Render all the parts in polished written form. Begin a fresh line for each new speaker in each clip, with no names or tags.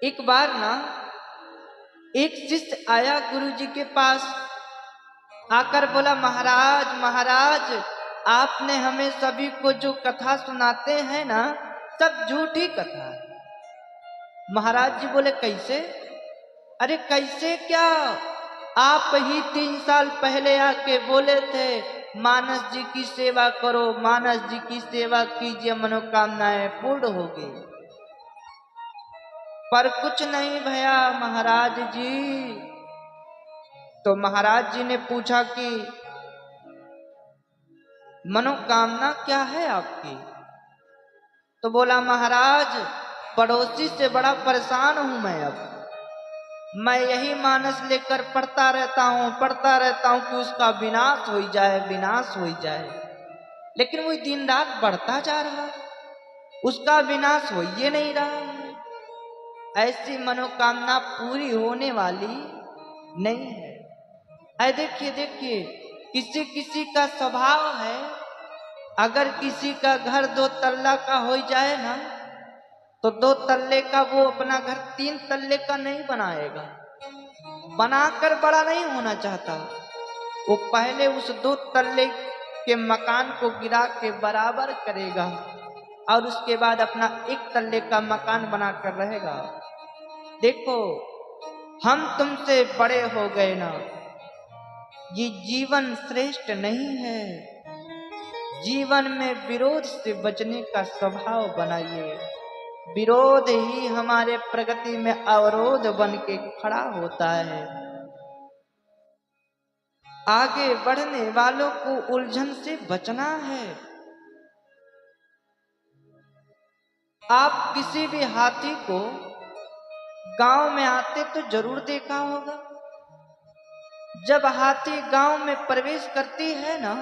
एक बार ना एक शिष्य आया गुरुजी के पास, आकर बोला, महाराज महाराज, आपने हमें सभी को जो कथा सुनाते हैं ना, सब झूठी कथा है। महाराज जी बोले, कैसे? अरे कैसे क्या, आप ही 3 साल पहले आके बोले थे मानस जी की सेवा करो, मानस जी की सेवा कीजिए, मनोकामनाएं पूर्ण होगी। पर कुछ नहीं भया महाराज जी। तो महाराज जी ने पूछा कि मनोकामना क्या है आपकी? तो बोला, महाराज पड़ोसी से बड़ा परेशान हूं मैं यही मानस लेकर पढ़ता रहता हूं कि उसका विनाश हो जाए, विनाश हो जाए, लेकिन वो दिन रात बढ़ता जा रहा है, उसका विनाश हो ही नहीं रहा है। ऐसी मनोकामना पूरी होने वाली नहीं है। देखिए देखिए, किसी किसी का स्वभाव है, अगर किसी का घर 2 तल्ला का हो जाए ना, तो 2 तल्ले का वो अपना घर 3 तल्ले का नहीं बनाएगा, बनाकर बड़ा नहीं होना चाहता। वो पहले उस 2 तल्ले के मकान को गिरा के बराबर करेगा और उसके बाद अपना 1 तल्ले का मकान बनाकर रहेगा। देखो, हम तुमसे बड़े हो गए ना, ये जीवन श्रेष्ठ नहीं है। जीवन में विरोध से बचने का स्वभाव बनाइए। विरोध ही हमारे प्रगति में अवरोध बन के खड़ा होता है। आगे बढ़ने वालों को उलझन से बचना है। आप किसी भी हाथी को गांव में आते तो जरूर देखा होगा। जब हाथी गांव में प्रवेश करती है ना,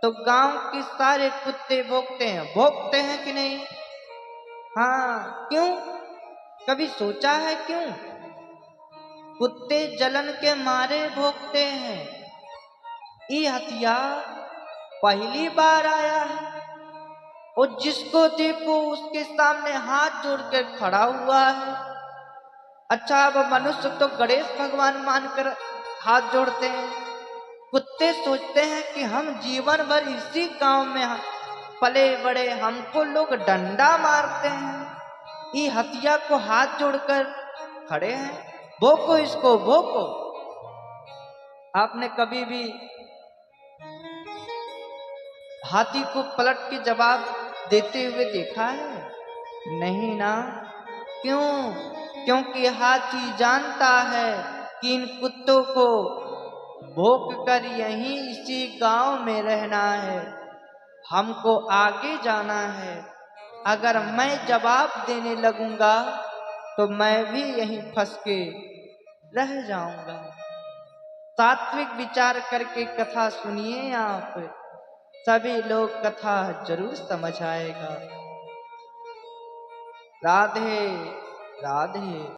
तो गांव के सारे कुत्ते भौंकते हैं कि नहीं? हाँ, क्यों? कभी सोचा है क्यों? कुत्ते जलन के मारे भौंकते हैं। ये हथियार पहली बार आया है और जिसको देखो उसके सामने हाथ जोड़कर खड़ा हुआ है। अच्छा, अब मनुष्य तो गणेश भगवान मानकर हाथ जोड़ते हैं, कुत्ते सोचते हैं कि हम जीवन भर इसी गांव में पले बड़े, हमको लोग डंडा मारते हैं, ये हथिया को हाथ जोड़कर खड़े हैं। भोंको इसको, भोंको। आपने कभी भी हाथी को पलट के जवाब देते हुए देखा है? नहीं ना। क्यों? क्योंकि हाथी जानता है कि इन कुत्तों को भोंक कर यहीं इसी गांव में रहना है, हमको आगे जाना है। अगर मैं जवाब देने लगूंगा तो मैं भी यहीं फंस के रह जाऊंगा। सात्विक विचार करके कथा सुनिए, आप सभी लोग कथा जरूर समझ आएगा। राधे राधे।